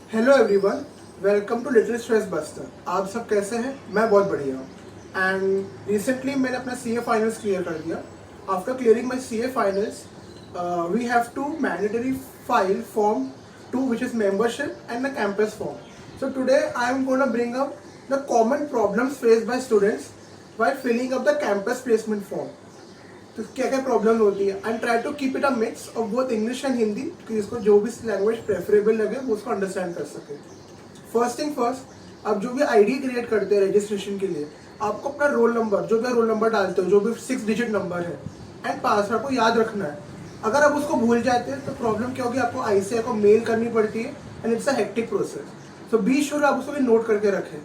Hello everyone, welcome to little stress buster. आप सब कैसे हैं? मैं बहुत बढ़िया हूँ। एंड रिसेंटली मैंने अपना सीए फाइनल्स क्लियर कर दिया। After clearing my CA finals we have to mandatory file form two which is membership and the campus form. So today I am gonna bring up the common problems faced by students while filling up the campus placement form। तो क्या क्या problem होती है and try to keep it a mix of both English and Hindi कि इसको जो भी language preferable लगे वो उसको अंडरस्टैंड कर सके। फर्स्ट थिंग फर्स्ट, आप जो भी आईडी क्रिएट करते हैं रजिस्ट्रेशन के लिए, आपको अपना रोल नंबर, जो भी रोल नंबर डालते हो, जो भी 6 डिजिट नंबर है एंड पासवर्ड को याद रखना है। अगर आप उसको भूल जाते हैं तो प्रॉब्लम क्या होगी, आपको आईसीआई को मेल करनी पड़ती है and it's a hectic process. So be sure आप उसको भी नोट करके रखें।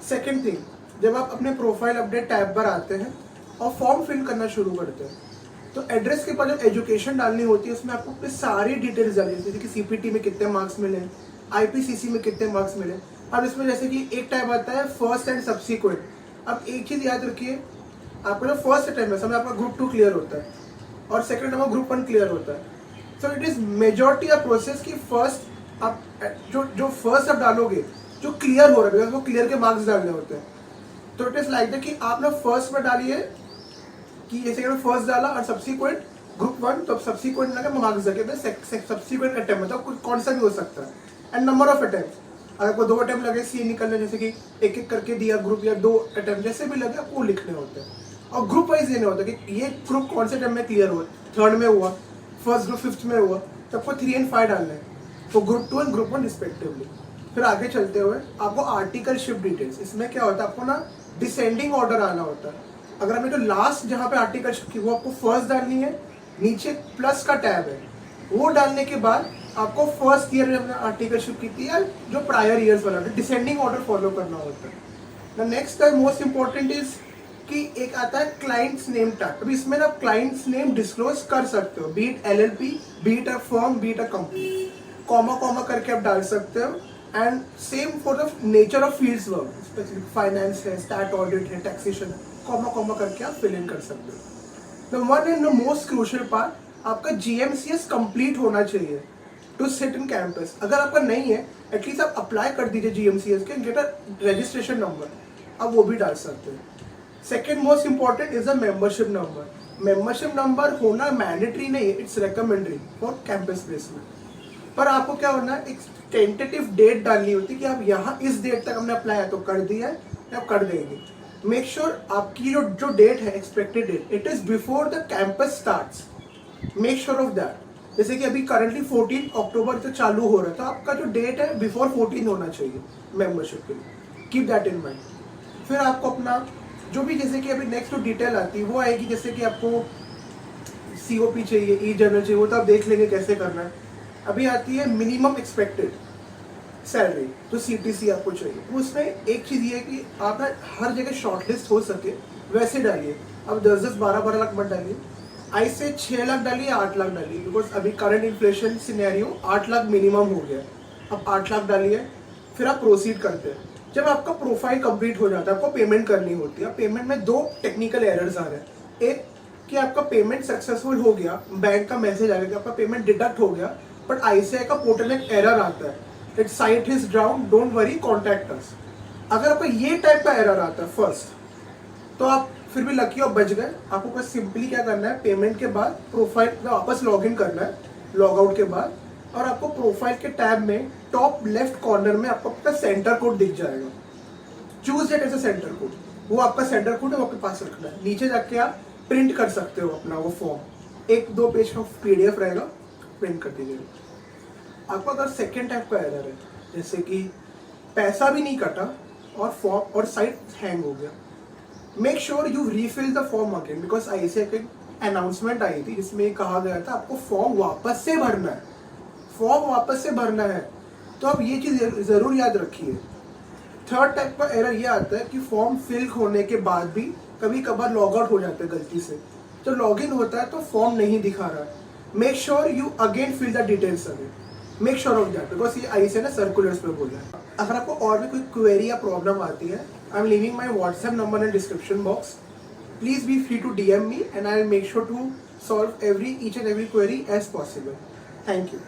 सेकेंड थिंग, जब आप अपने प्रोफाइल अपडेट टैब पर आते हैं और फॉर्म फिल करना शुरू करते हैं तो एड्रेस के बाद जो एजुकेशन डालनी होती है उसमें आपको अपनी सारी डिटेल्स डालनी होती है, जैसे कि सीपीटी में कितने मार्क्स मिले, आईपीसीसी में कितने मार्क्स मिले। अब इसमें जैसे कि एक टाइप आता है फर्स्ट एंड सब्सिक्वेंट। अब एक चीज़ याद रखिए, आपका जो फर्स्ट अटेम्प्ट है समय आपका ग्रुप 2 क्लियर होता है और सेकेंड अटेम्प्ट ग्रुप 1 क्लियर होता है। So it is majority of process की फर्स्ट आप जो फर्स्ट आप डालोगे जो क्लियर हो रहा है, वो क्लियर के मार्क्स डालने होते हैं। तो इट इज लाइक दैट कि आपने फर्स्ट में डालिए कि जैसे कि फर्स्ट डाला और सब्सिक्वेंट ग्रुप 1, तो सब्सिक्वेंट लगा मार्क्स लगे सब्सिक्वेंट अटेम्प्ट, मतलब कौन सा भी हो सकता है। एंड नंबर ऑफ अटेम्प्ट, अगर कोई 2 अटेम्प्ट लगे सी निकलने, जैसे कि एक एक करके दिया ग्रुप या 2 अटेम्प्ट जैसे भी लगे आपको लिखने होते हैं। और ग्रुप वाइज देने होता है कि ये ग्रुप कौन से अटेम्प्ट में क्लियर हुआ, 3rd में हुआ, फर्स्ट ग्रुप 5th में हुआ, तो आपको 3 and 5 डालना है, तो ग्रुप 2 एंड ग्रुप 1 रिस्पेक्टिवली। फिर आगे चलते हुए आपको आर्टिकल शिफ्ट डिटेल्स, इसमें क्या होता है, आपको ना डिसेंडिंग ऑर्डर आना होता है। अगर हमें जो लास्ट जहाँ पे आर्टिकल शिफ्ट की वो आपको फर्स्ट डालनी है, नीचे प्लस का टैब है वो डालने के बाद आपको फर्स्ट ईयर में आर्टिकल शिफ्ट की थी या जो प्रायर ईयर्स वाला डिसेंडिंग ऑर्डर फॉलो करना होता है। नेक्स्ट मोस्ट इंपॉर्टेंट इज कि एक आता है क्लाइंट्स नेम टैग। अभी इसमें ना क्लाइंट्स नेम डिस्क्लोज कर सकते हो, B it LLP, B it a firm, B it a company, comma comma करके आप डाल सकते हो। And same for the nature of fields work, specific finance है, स्टैट ऑडिट है, टैक्सेशन है, कॉमा कॉमा करके आप फिल इन कर सकते हो। The one and the most crucial part, आपका जीएमसीएस कंप्लीट होना चाहिए टू सिट इन कैंपस। अगर आपका नहीं है एटलीस्ट आप अप्लाई कर दीजिए जीएमसीएस के, गेट अ रजिस्ट्रेशन नंबर, आप वो भी डाल सकते हो। Second most important is the membership number. Membership number होना मैंडेटरी नहीं है, इट्स रिकमेंडरी फॉर कैंपस प्लेसमेंट। पर आपको क्या होना है, एक टेंटेटिव डेट डालनी होती है कि आप यहाँ इस डेट तक हमने अप्लाई तो कर दिया है या आप कर देंगे। मेक श्योर आपकी जो डेट है, expected date, it is before the campus starts. Make sure of that. जैसे कि अभी करंटली 14 अक्टूबर से चालू हो रहा है, तो आपका जो डेट है बिफोर 14 होना चाहिए मेंबरशिप के लिए। Keep that in mind. फिर आपको अपना जो भी, जैसे कि अभी नेक्स्ट जो डिटेल आती है वो आएगी, जैसे कि आपको सीओपी चाहिए, ई जर्नल चाहिए, वो तो आप देख लेंगे कैसे करना है। अभी आती है मिनिमम एक्सपेक्टेड सैलरी, तो सीटीसी आपको चाहिए। उसमें एक चीज़ ये है कि आप ना हर जगह शॉर्टलिस्ट हो सके वैसे डालिए। अब 10-10, 12-12 लाख मत डालिए, आई से 6 लाख डालिए, 8 लाख डालिए, बिकॉज अभी current inflation scenario 8 lakh minimum हो गया। अब 8 लाख डालिए, फिर आप प्रोसीड करते हैं। जब आपका प्रोफाइल कंप्लीट हो जाता है आपको पेमेंट करनी होती है। पेमेंट में 2 टेक्निकल एरर्स आ रहे हैं। एक कि आपका पेमेंट सक्सेसफुल हो गया, बैंक का मैसेज आ गया कि आपका पेमेंट डिडक्ट हो गया, बट आईसीआई का पोर्टल में एक एरर आता है, it site is down, don't worry, contact us. अगर आपको ये टाइप का एरर आता है फर्स्ट, तो आप फिर भी लकी और बच गए। आपको बस सिंपली क्या करना है, पेमेंट के बाद प्रोफाइल में वापस लॉग इन करना है, लॉग आउट के बाद, और आपको प्रोफाइल के टैब में टॉप लेफ्ट कॉर्नर में आपको अपना सेंटर कोड दिख जाएगा। Choose that as a centre code, वो आपका सेंटर कोड है, वो आपके पास रखना है। नीचे जाके आप प्रिंट कर सकते हो अपना वो फॉर्म, 1-2 पेज का पीडीएफ रहेगा, प्रिंट कर दीजिएगा। आपको अगर सेकेंड टाइप का एरर है, जैसे कि पैसा भी नहीं कटा और फॉर्म और साइट हैंग हो गया, make sure you refill the form again, because ICI की अनाउंसमेंट आई थी जिसमें कहा गया था आपको फॉर्म वापस से भरना है, फॉर्म वापस से भरना है। तो आप ये चीज़ ज़रूर याद रखिए। थर्ड टाइप का एरर ये आता है कि फॉर्म फिल होने के बाद भी कभी कभार लॉग आउट हो जाता है गलती से, तो लॉग इन होता है तो फॉर्म नहीं दिखा रहा है। Make sure you again fill the details again, make sure of that, because ये आई से ना सर्कुलर्स पे बोला है। अगर आपको और भी कोई क्वेरी या प्रॉब्लम आती है, I am leaving my WhatsApp number in description box, please be free to DM me and I will make sure to solve each and every query as possible. Thank you.